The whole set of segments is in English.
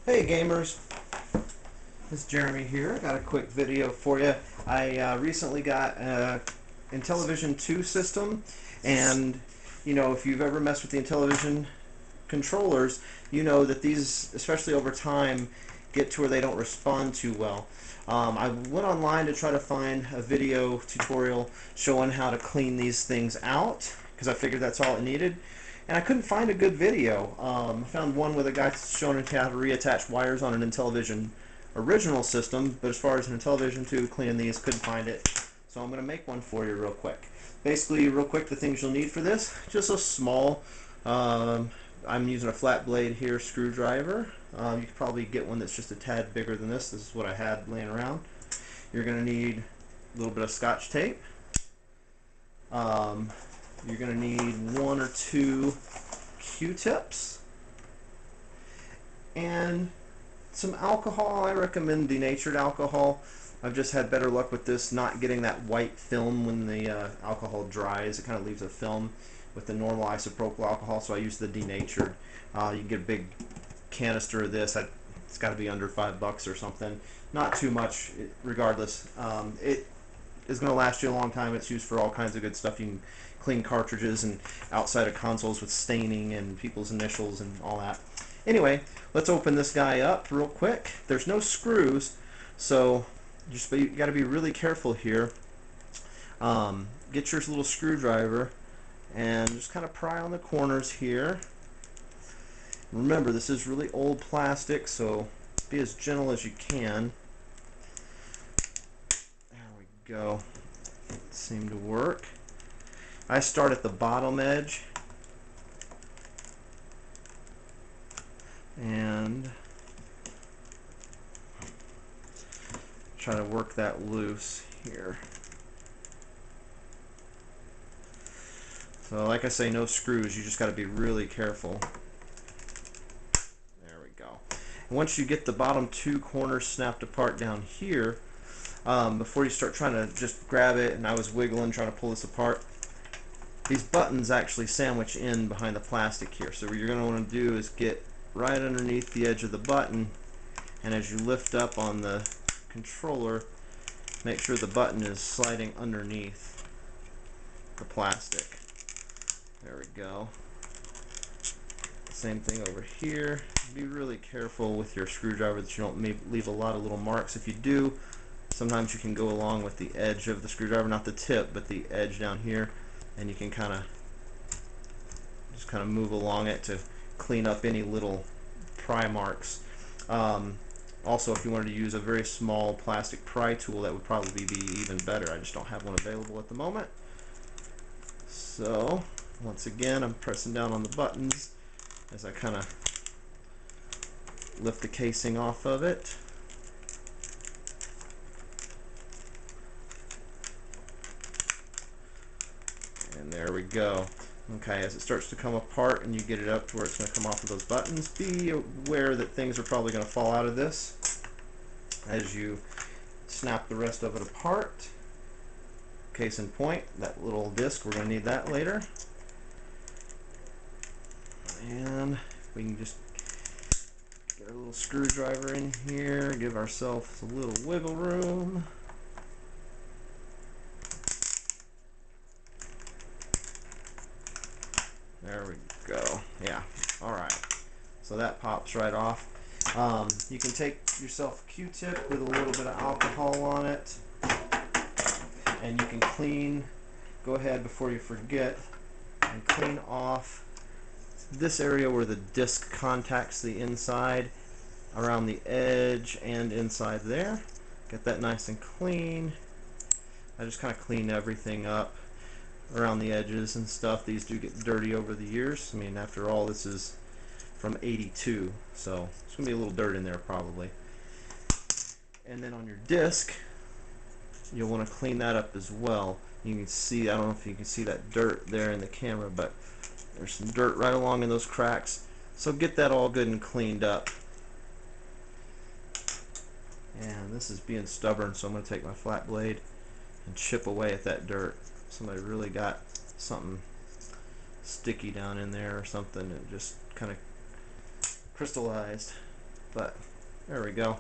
Hey gamers, it's Jeremy here. Got a quick video for you. I recently got a Intellivision II system, and if you've ever messed with the Intellivision controllers, you know that these, especially over time, get to where they don't respond too well. I went online to try to find a video tutorial showing how to clean these things out because I figured that's all it needed. And I couldn't find a good video. I found one with a guy showing how to reattach wires on an Intellivision original system, but as far as an Intellivision 2 cleaning these, couldn't find it. So I'm going to make one for you real quick. Basically, real quick, the things you'll need for this, just a small, I'm using a flat blade here screwdriver. You could probably get one that's just a tad bigger than this. This is what I had laying around. You're going to need a little bit of Scotch tape. You're going to need one or two Q-tips and some alcohol. I recommend denatured alcohol. I've just had better luck with this not getting that white film when the alcohol dries. It kind of leaves a film with the normal isopropyl alcohol, so I use the denatured. You can get a big canister of this. It's got to be under $5 or something. Not too much, regardless. It is going to last you a long time. It's used for all kinds of good stuff. You can clean cartridges and outside of consoles with staining and people's initials and all that. Anyway, let's open this guy up real quick. There's no screws, so you got to be really careful here. Get your little screwdriver and just kind of pry on the corners here. Remember, this is really old plastic, so be as gentle as you can. There we go. It seemed to work. I start at the bottom edge and try to work that loose here. So like I say, no screws. You just got to be really careful. There we go. And once you get the bottom two corners snapped apart down here, before you start trying to just grab it, and I was wiggling trying to pull this apart, these buttons actually sandwich in behind the plastic here. So what you're going to want to do is get right underneath the edge of the button, and as you lift up on the controller, make sure the button is sliding underneath the plastic. There we go. Same thing over here. Be really careful with your screwdriver that you don't leave a lot of little marks. If you do, sometimes you can go along with the edge of the screwdriver, not the tip, but the edge down here, and you can just kind of move along it to clean up any little pry marks. Also, if you wanted to use a very small plastic pry tool, that would probably be even better. I just don't have one available at the moment. So, once again, I'm pressing down on the buttons as I kind of lift the casing off of it. And there we go. Okay, as it starts to come apart and you get it up to where it's going to come off of those buttons, be aware that things are probably going to fall out of this as you snap the rest of it apart. Case in point, that little disc, we're going to need that later. And we can just get our little screwdriver in here, give ourselves a little wiggle room. There we go. Yeah. Alright. So that pops right off. You can take yourself a Q-tip with a little bit of alcohol on it, and you can go ahead before you forget, and clean off this area where the disc contacts the inside, around the edge and inside there. Get that nice and clean. I just kind of clean everything up around the edges and stuff. These do get dirty over the years. I mean, after all, this is from '82, so there's going to be a little dirt in there probably. And then on your disc, you'll want to clean that up as well. You can see, I don't know if you can see that dirt there in the camera, but there's some dirt right along in those cracks. So get that all good and cleaned up. And this is being stubborn, so I'm going to take my flat blade and chip away at that dirt. Somebody really got something sticky down in there or something. It just kind of crystallized. but there we go.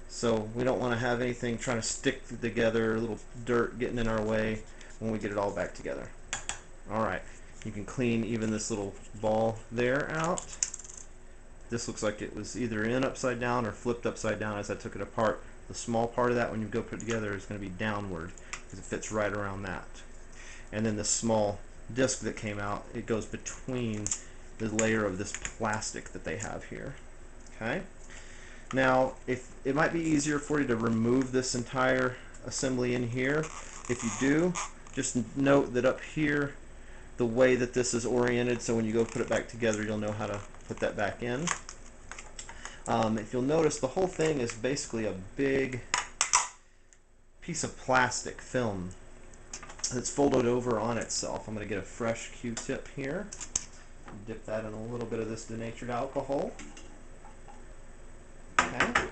So we don't want to have anything trying to stick together, a little dirt getting in our way when we get it all back together. Alright, you can clean even this little ball there out. This looks like it was either in upside down or flipped upside down as I took it apart. The small part of that when you go put it together is going to be downward because it fits right around that. And then the small disc that came out, it goes between the layer of this plastic that they have here. Okay. Now, if it might be easier for you to remove this entire assembly in here. If you do, just note that up here, the way that this is oriented, so when you go put it back together, you'll know how to put that back in. If you'll notice, the whole thing is basically a big piece of plastic film that's folded over on itself. I'm going to get a fresh Q-tip here, dip that in a little bit of this denatured alcohol. Okay.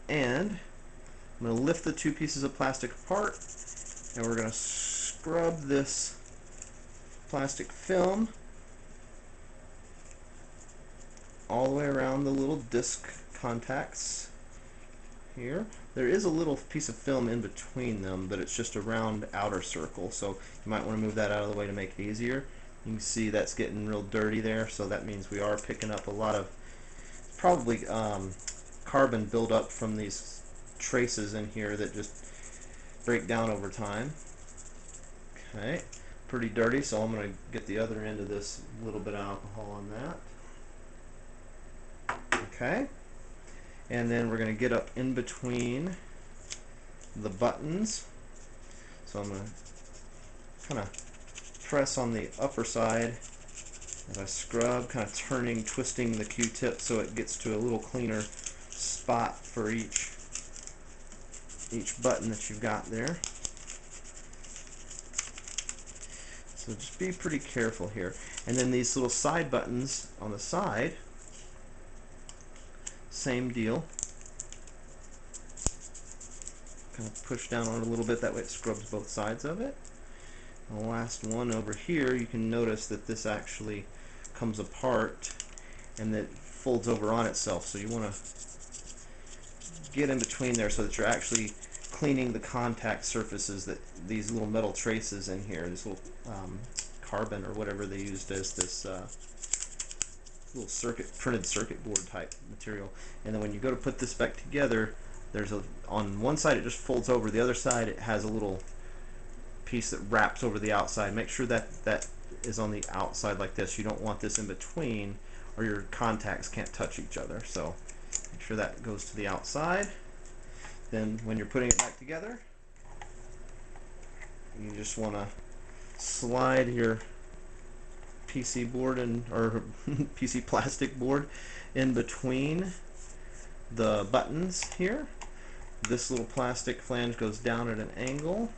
And I'm going to lift the two pieces of plastic apart, and we're going to scrub this plastic film all the way around the little disc contacts here. There is a little piece of film in between them, but it's just a round outer circle, so you might want to move that out of the way to make it easier. You can see that's getting real dirty there, so that means we are picking up a lot of probably carbon buildup from these traces in here that just break down over time. Okay, pretty dirty, so I'm going to get the other end of this little bit of alcohol on that. Okay, and then we're going to get up in between the buttons. So I'm going to kind of press on the upper side as I scrub, kind of turning, twisting the Q-tip so it gets to a little cleaner spot for each button that you've got there. So just be pretty careful here. And then these little side buttons on the side, same deal. Kind of push down on it a little bit, that way it scrubs both sides of it. And the last one over here, you can notice that this actually comes apart and that folds over on itself. So you want to get in between there so that you're actually cleaning the contact surfaces, that these little metal traces in here, this little carbon or whatever they used as this little printed circuit board type material. And then when you go to put this back together, there's on one side it just folds over, the other side it has a little piece that wraps over the outside. Make sure that that is on the outside like this. You don't want this in between or your contacts can't touch each other. So make sure that goes to the outside. Then when you're putting it back together, you just want to slide your PC board or PC plastic board in between the buttons here. This little plastic flange goes down at an angle,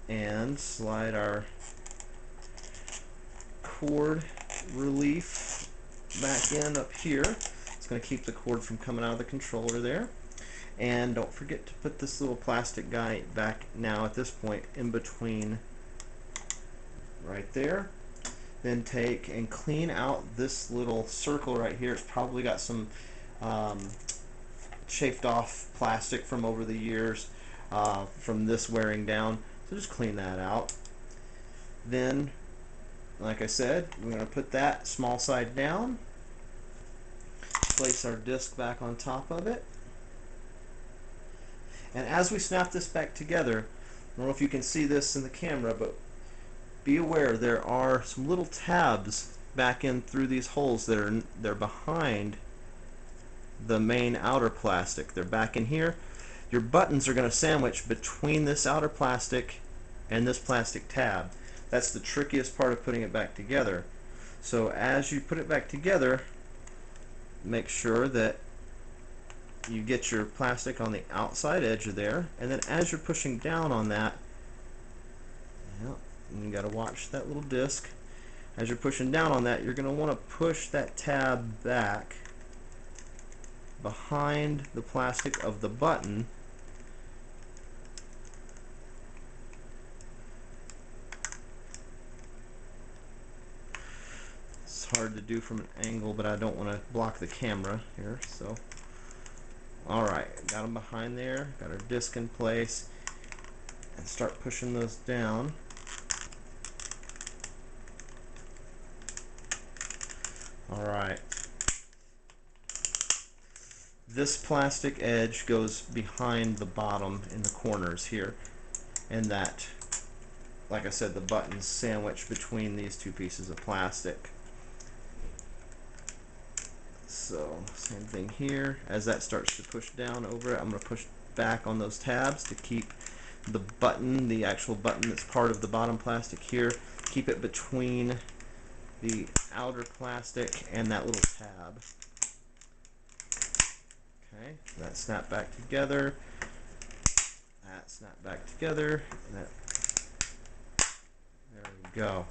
and slide our cord relief back in up here. It's going to keep the cord from coming out of the controller there. And don't forget to put this little plastic guy back now at this point in between right there. Then take and clean out this little circle right here. It's probably got some chafed off plastic from over the years from this wearing down. So just clean that out. Then, like I said, we're going to put that small side down, place our disc back on top of it, and as we snap this back together, I don't know if you can see this in the camera, but be aware there are some little tabs back in through these holes that they're behind the main outer plastic. They're back in here. Your buttons are going to sandwich between this outer plastic and this plastic tab. That's the trickiest part of putting it back together. So as you put it back together, make sure that you get your plastic on the outside edge of there, and then as you're pushing down on that, and you got to watch that little disc. As you're pushing down on that, you're going to want to push that tab back behind the plastic of the button, it's hard to do from an angle, but I don't want to block the camera here. So, alright, got them behind there, got our disc in place, and start pushing those down. Alright. This plastic edge goes behind the bottom in the corners here, and that, like I said, the button's sandwiched between these two pieces of plastic. So, same thing here. As that starts to push down over it, I'm going to push back on those tabs to keep the button, the actual button that's part of the bottom plastic here, keep it between the outer plastic and that little tab. Okay, that snap back together, that snap back together, and that, there we go.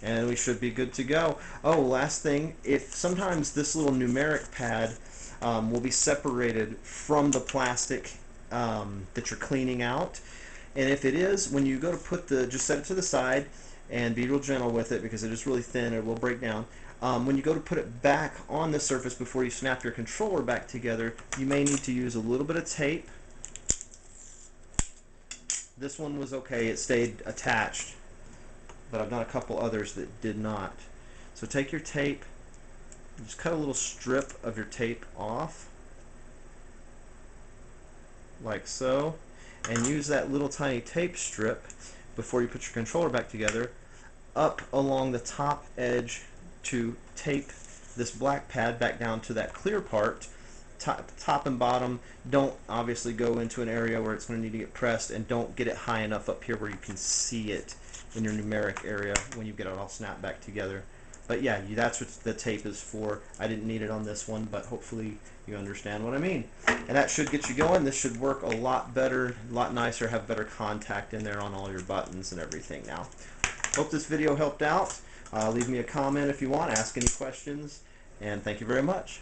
And we should be good to go. Oh, last thing, if sometimes this little numeric pad will be separated from the plastic that you're cleaning out, and if it is, when you go to put the, just set it to the side and be real gentle with it because it is really thin, it will break down. When you go to put it back on the surface before you snap your controller back together, you may need to use a little bit of tape. This one was okay, it stayed attached, but I've done a couple others that did not. So take your tape, just cut a little strip of your tape off, like so, and use that little tiny tape strip before you put your controller back together up along the top edge to tape this black pad back down to that clear part. Top and bottom, don't obviously go into an area where it's going to need to get pressed, and don't get it high enough up here where you can see it in your numeric area when you get it all snapped back together. But yeah, that's what the tape is for. I didn't need it on this one, but hopefully you understand what I mean. And that should get you going. This should work a lot better, a lot nicer, have better contact in there on all your buttons and everything now. Hope this video helped out. Leave me a comment if you want, ask any questions, and thank you very much.